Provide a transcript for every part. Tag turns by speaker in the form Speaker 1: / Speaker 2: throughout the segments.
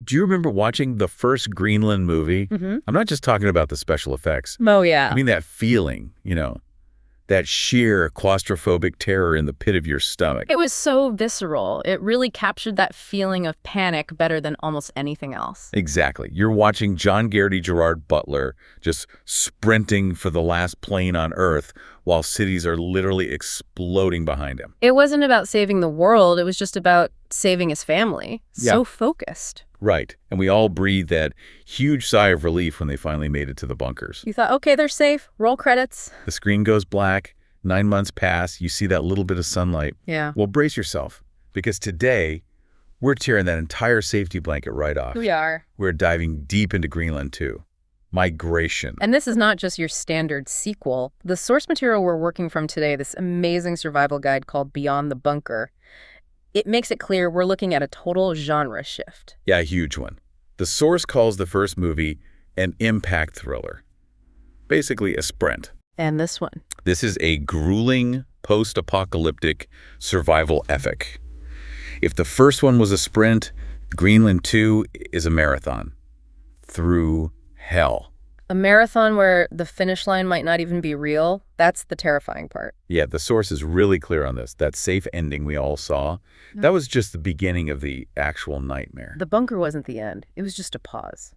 Speaker 1: Do you remember watching the first Greenland movie?
Speaker 2: Mm-hmm.
Speaker 1: I'm not just talking about the special effects.
Speaker 2: Oh, yeah.
Speaker 1: I mean that feeling, that sheer claustrophobic terror in the pit of your stomach.
Speaker 2: It was so visceral. It really captured that feeling of panic better than almost anything else.
Speaker 1: Exactly. You're watching John Garrity, Gerard Butler just sprinting for the last plane on Earth while cities are literally exploding behind him.
Speaker 2: It wasn't about saving the world. It was just about saving his family.
Speaker 1: Yeah.
Speaker 2: So focused.
Speaker 1: Right. And we all breathed that huge sigh of relief when they finally made it to the bunkers.
Speaker 2: You thought, okay, they're safe. Roll credits.
Speaker 1: The screen goes black. 9 months pass. You see that little bit of sunlight.
Speaker 2: Yeah.
Speaker 1: Well, brace yourself, because today we're tearing that entire safety blanket right off.
Speaker 2: We are.
Speaker 1: We're diving deep into Greenland, too. Migration.
Speaker 2: And this is not just your standard sequel. The source material we're working from today, this amazing survival guide called Beyond the Bunker, it makes it clear we're looking at a total genre shift.
Speaker 1: Yeah, a huge one. The source calls the first movie an impact thriller. Basically a sprint.
Speaker 2: And this one?
Speaker 1: This is a grueling, post-apocalyptic survival epic. If the first one was a sprint, Greenland 2 is a marathon. Through hell.
Speaker 2: A marathon where the finish line might not even be real. That's the terrifying part.
Speaker 1: Yeah, the source is really clear on this. That safe ending we all saw, that was just the beginning of the actual nightmare.
Speaker 2: The bunker wasn't the end. It was just a pause.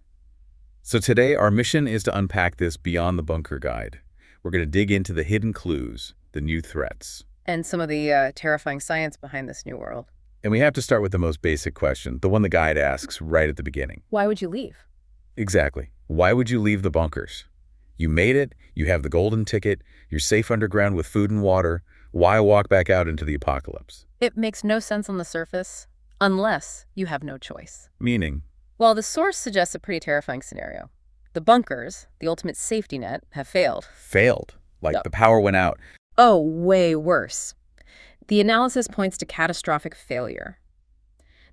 Speaker 1: So today, our mission is to unpack this Beyond the Bunker guide. We're going to dig into the hidden clues, the new threats.
Speaker 2: And some of the terrifying science behind this new world.
Speaker 1: And we have to start with the most basic question, the one the guide asks right at the beginning.
Speaker 2: Why would you leave?
Speaker 1: Exactly. Why would you leave the bunkers? You made it, you have the golden ticket, you're safe underground with food and water. Why walk back out into the apocalypse?
Speaker 2: It makes no sense on the surface, unless you have no choice.
Speaker 1: Meaning?
Speaker 2: Well, the source suggests a pretty terrifying scenario. The bunkers, the ultimate safety net, have failed.
Speaker 1: Failed? Like
Speaker 2: Yep.
Speaker 1: the power went out.
Speaker 2: Oh, way worse. The analysis points to catastrophic failure.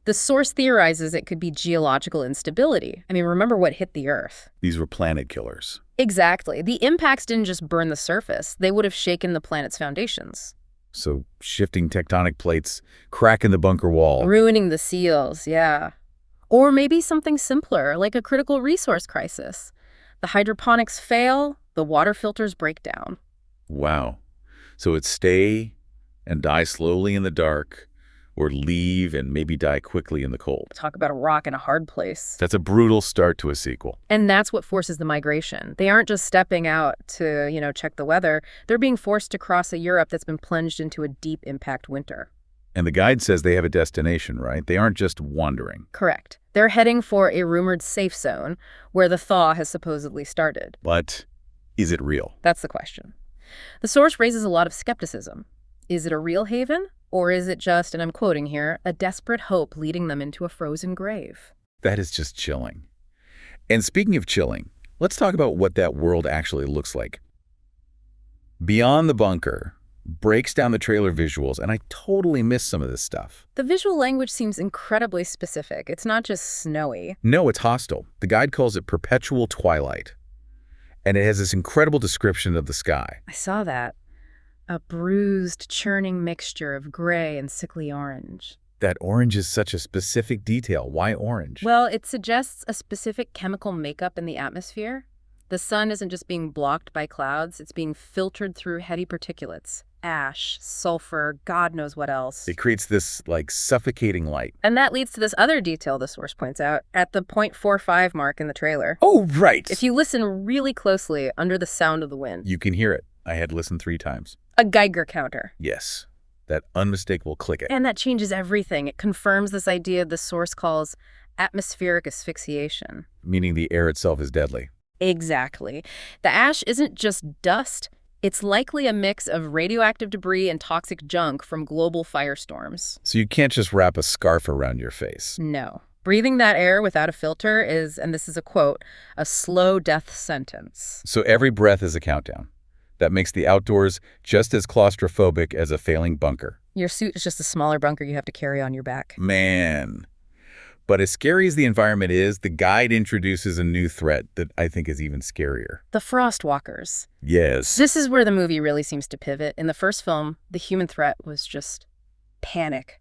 Speaker 2: The source theorizes it could be geological instability. I mean, remember what hit the Earth.
Speaker 1: These were planet killers.
Speaker 2: Exactly. The impacts didn't just burn the surface. They would have shaken the planet's foundations.
Speaker 1: So shifting tectonic plates, cracking the bunker wall.
Speaker 2: Ruining the seals, yeah. Or maybe something simpler, like a critical resource crisis. The hydroponics fail, the water filters break down.
Speaker 1: Wow. So it's stay and die slowly in the dark, or leave and maybe die quickly in the cold.
Speaker 2: Talk about a rock in a hard place.
Speaker 1: That's a brutal start to a sequel.
Speaker 2: And that's what forces the migration. They aren't just stepping out to, check the weather. They're being forced to cross a Europe that's been plunged into a deep impact winter.
Speaker 1: And the guide says they have a destination, right? They aren't just wandering.
Speaker 2: Correct. They're heading for a rumored safe zone where the thaw has supposedly started.
Speaker 1: But is it real?
Speaker 2: That's the question. The source raises a lot of skepticism. Is it a real haven? Or is it just, and I'm quoting here, a desperate hope leading them into a frozen grave?
Speaker 1: That is just chilling. And speaking of chilling, let's talk about what that world actually looks like. Beyond the Bunker breaks down the trailer visuals, and I totally missed some of this stuff.
Speaker 2: The visual language seems incredibly specific. It's not just snowy.
Speaker 1: No, it's hostile. The guide calls it perpetual twilight. And it has this incredible description of the sky.
Speaker 2: I saw that. A bruised, churning mixture of gray and sickly orange.
Speaker 1: That orange is such a specific detail. Why orange?
Speaker 2: Well, it suggests a specific chemical makeup in the atmosphere. The sun isn't just being blocked by clouds, it's being filtered through heady particulates. Ash, sulfur, God knows what else.
Speaker 1: It creates this, suffocating light.
Speaker 2: And that leads to this other detail the source points out, at the .45 mark in the trailer.
Speaker 1: Oh, right!
Speaker 2: If you listen really closely under the sound of the wind.
Speaker 1: You can hear it. I had listened 3 times.
Speaker 2: A Geiger counter.
Speaker 1: Yes. That unmistakable click it.
Speaker 2: And that changes everything. It confirms this idea the source calls atmospheric asphyxiation.
Speaker 1: Meaning the air itself is deadly.
Speaker 2: Exactly. The ash isn't just dust. It's likely a mix of radioactive debris and toxic junk from global firestorms.
Speaker 1: So you can't just wrap a scarf around your face.
Speaker 2: No. Breathing that air without a filter is, and this is a quote, a slow death sentence.
Speaker 1: So every breath is a countdown. That makes the outdoors just as claustrophobic as a failing bunker.
Speaker 2: Your suit is just a smaller bunker you have to carry on your back.
Speaker 1: Man. But as scary as the environment is, the guide introduces a new threat that I think is even scarier.
Speaker 2: The Frostwalkers.
Speaker 1: Yes.
Speaker 2: This is where the movie really seems to pivot. In the first film, the human threat was just panic,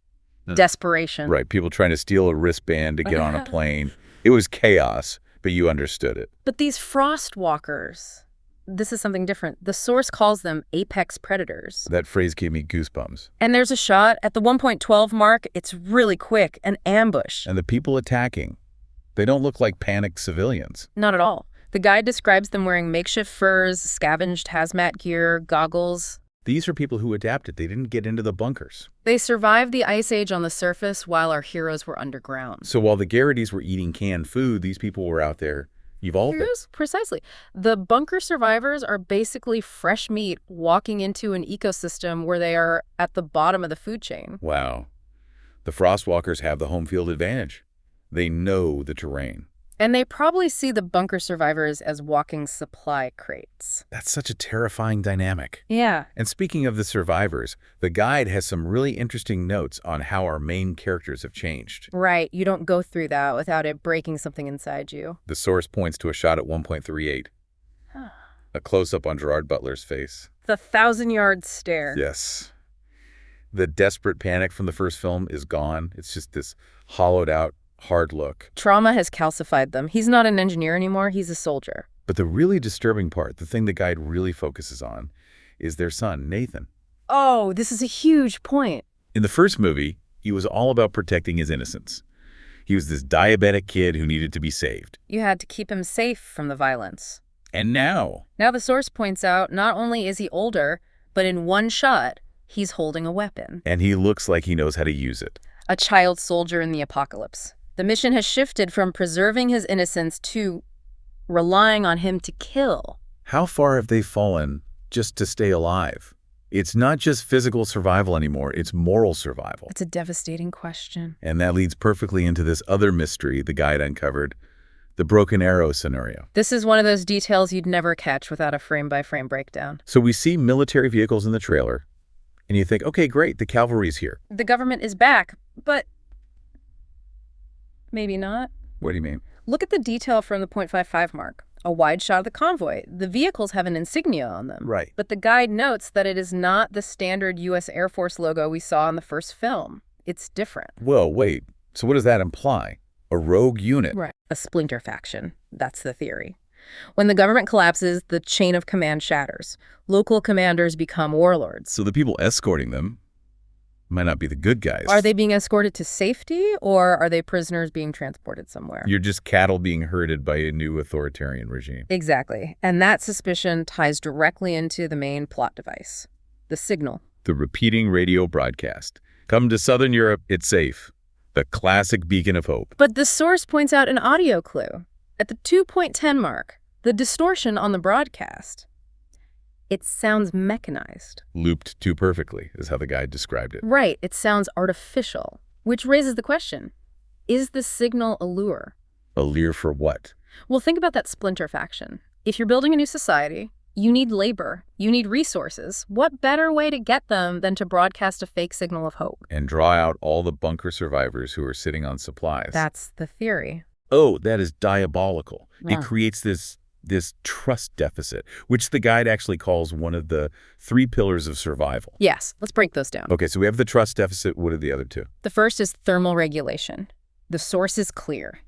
Speaker 2: desperation.
Speaker 1: Right, people trying to steal a wristband to get on a plane. It was chaos, but you understood it.
Speaker 2: But these frost walkers, this is something different. The source calls them apex predators.
Speaker 1: That phrase gave me goosebumps.
Speaker 2: And there's a shot at the 1.12 mark. It's really quick, an ambush.
Speaker 1: And the people attacking, they don't look like panicked civilians.
Speaker 2: Not at all. The guide describes them wearing makeshift furs, scavenged hazmat gear, goggles.
Speaker 1: These are people who adapted. They didn't get into the bunkers.
Speaker 2: They survived the ice age on the surface while our heroes were underground.
Speaker 1: So while the Garrities were eating canned food, these people were out there evolving.
Speaker 2: Yes, precisely. The bunker survivors are basically fresh meat walking into an ecosystem where they are at the bottom of the food chain.
Speaker 1: Wow. The Frostwalkers have the home field advantage. They know the terrain.
Speaker 2: And they probably see the bunker survivors as walking supply crates.
Speaker 1: That's such a terrifying dynamic.
Speaker 2: Yeah.
Speaker 1: And speaking of the survivors, the guide has some really interesting notes on how our main characters have changed.
Speaker 2: Right. You don't go through that without it breaking something inside you.
Speaker 1: The source points to a shot at 1.38. A close-up on Gerard Butler's face.
Speaker 2: The 1,000-yard stare.
Speaker 1: Yes. The desperate panic from the first film is gone. It's just this hollowed-out, hard look.
Speaker 2: Trauma has calcified them. He's not an engineer anymore. He's a soldier.
Speaker 1: But the really disturbing part, the thing the guide really focuses on, is their son, Nathan.
Speaker 2: Oh, this is a huge point.
Speaker 1: In the first movie, he was all about protecting his innocence. He was this diabetic kid who needed to be saved.
Speaker 2: You had to keep him safe from the violence.
Speaker 1: And now
Speaker 2: the source points out not only is he older, but in one shot, he's holding a weapon.
Speaker 1: And he looks like he knows how to use it.
Speaker 2: A child soldier in the apocalypse. The mission has shifted from preserving his innocence to relying on him to kill.
Speaker 1: How far have they fallen just to stay alive? It's not just physical survival anymore, it's moral survival.
Speaker 2: It's a devastating question.
Speaker 1: And that leads perfectly into this other mystery the guide uncovered, the broken arrow scenario.
Speaker 2: This is one of those details you'd never catch without a frame-by-frame breakdown.
Speaker 1: So we see military vehicles in the trailer, and you think, okay, great, the cavalry's here.
Speaker 2: The government is back, but maybe not.
Speaker 1: What do you mean?
Speaker 2: Look at the detail from the .55 mark. A wide shot of the convoy. The vehicles have an insignia on them.
Speaker 1: Right.
Speaker 2: But the guide notes that it is not the standard U.S. Air Force logo we saw in the first film. It's different.
Speaker 1: Well, wait. So what does that imply? A rogue unit.
Speaker 2: Right. A splinter faction. That's the theory. When the government collapses, the chain of command shatters. Local commanders become warlords.
Speaker 1: So the people escorting them might not be the good guys.
Speaker 2: Are they being escorted to safety, or are they prisoners being transported somewhere?
Speaker 1: You're just cattle being herded by a new authoritarian regime.
Speaker 2: Exactly. And that suspicion ties directly into the main plot device, the signal.
Speaker 1: The repeating radio broadcast. Come to Southern Europe, it's safe. The classic beacon of hope.
Speaker 2: But the source points out an audio clue. At the 2.10 mark, the distortion on the broadcast. It sounds mechanized.
Speaker 1: Looped too perfectly, is how the guide described it.
Speaker 2: Right. It sounds artificial, which raises the question, is the signal a lure?
Speaker 1: A lure for what?
Speaker 2: Well, think about that splinter faction. If you're building a new society, you need labor, you need resources. What better way to get them than to broadcast a fake signal of hope?
Speaker 1: And draw out all the bunker survivors who are sitting on supplies.
Speaker 2: That's the theory.
Speaker 1: Oh, that is diabolical.
Speaker 2: Yeah.
Speaker 1: It creates this trust deficit, which the guide actually calls one of the 3 pillars of survival.
Speaker 2: Yes, let's break those down.
Speaker 1: Okay, so we have the trust deficit. What are the other 2?
Speaker 2: The first is thermal regulation. The source is clear.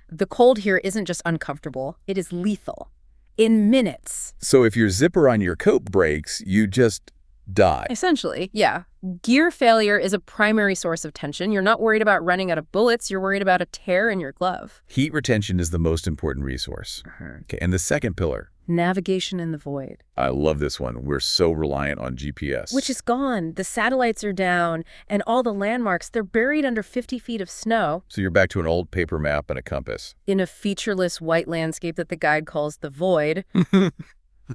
Speaker 2: The cold here isn't just uncomfortable, it is lethal. In minutes.
Speaker 1: So if your zipper on your coat breaks, you just die.
Speaker 2: Essentially, yeah. Gear failure is a primary source of tension. You're not worried about running out of bullets. You're worried about a tear in your glove.
Speaker 1: Heat retention is the most important resource. Okay, and the second pillar?
Speaker 2: Navigation in the void.
Speaker 1: I love this one. We're so reliant on GPS.
Speaker 2: Which is gone. The satellites are down, and all the landmarks, they're buried under 50 feet of snow.
Speaker 1: So you're back to an old paper map and a compass.
Speaker 2: In a featureless white landscape that the guide calls the void.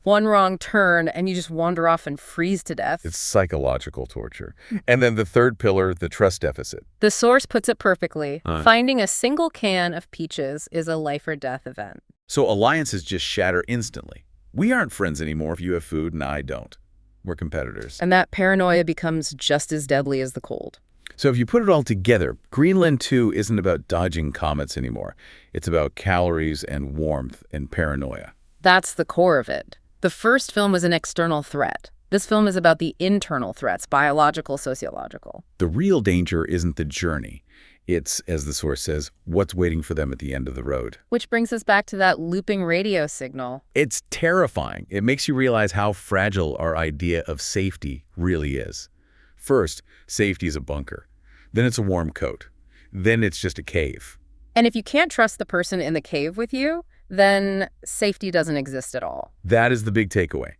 Speaker 2: One wrong turn, and you just wander off and freeze to death.
Speaker 1: It's psychological torture. And then the third pillar, the trust deficit.
Speaker 2: The source puts it perfectly. Finding a single can of peaches is a life or death event.
Speaker 1: So alliances just shatter instantly. We aren't friends anymore if you have food and I don't. We're competitors.
Speaker 2: And that paranoia becomes just as deadly as the cold.
Speaker 1: So if you put it all together, Greenland 2 isn't about dodging comets anymore. It's about calories and warmth and paranoia.
Speaker 2: That's the core of it. The first film was an external threat. This film is about the internal threats, biological, sociological.
Speaker 1: The real danger isn't the journey. It's, as the source says, what's waiting for them at the end of the road.
Speaker 2: Which brings us back to that looping radio signal.
Speaker 1: It's terrifying. It makes you realize how fragile our idea of safety really is. First, safety is a bunker. Then it's a warm coat. Then it's just a cave.
Speaker 2: And if you can't trust the person in the cave with you, then safety doesn't exist at all.
Speaker 1: That is the big takeaway.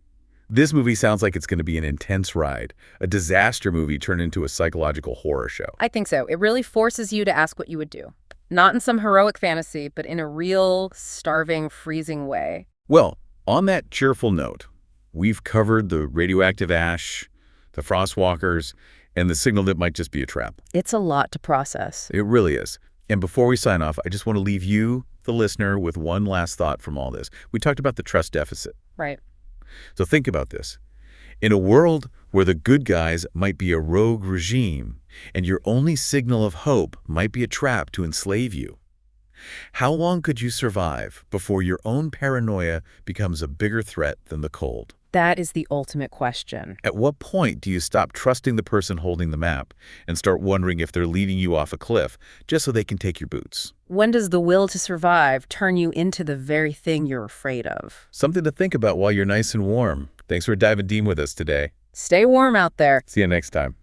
Speaker 1: This movie sounds like it's going to be an intense ride, a disaster movie turned into a psychological horror show.
Speaker 2: I think so. It really forces you to ask what you would do. Not in some heroic fantasy, but in a real, starving, freezing way.
Speaker 1: Well, on that cheerful note, we've covered the radioactive ash, the frostwalkers, and the signal that might just be a trap.
Speaker 2: It's a lot to process.
Speaker 1: It really is. And before we sign off, I just want to leave you, the listener, with one last thought from all this. We talked about the trust deficit.
Speaker 2: Right.
Speaker 1: So think about this. In a world where the good guys might be a rogue regime and your only signal of hope might be a trap to enslave you, how long could you survive before your own paranoia becomes a bigger threat than the cold?
Speaker 2: That is the ultimate question.
Speaker 1: At what point do you stop trusting the person holding the map and start wondering if they're leading you off a cliff just so they can take your boots?
Speaker 2: When does the will to survive turn you into the very thing you're afraid of?
Speaker 1: Something to think about while you're nice and warm. Thanks for diving deep with us today.
Speaker 2: Stay warm out there.
Speaker 1: See you next time.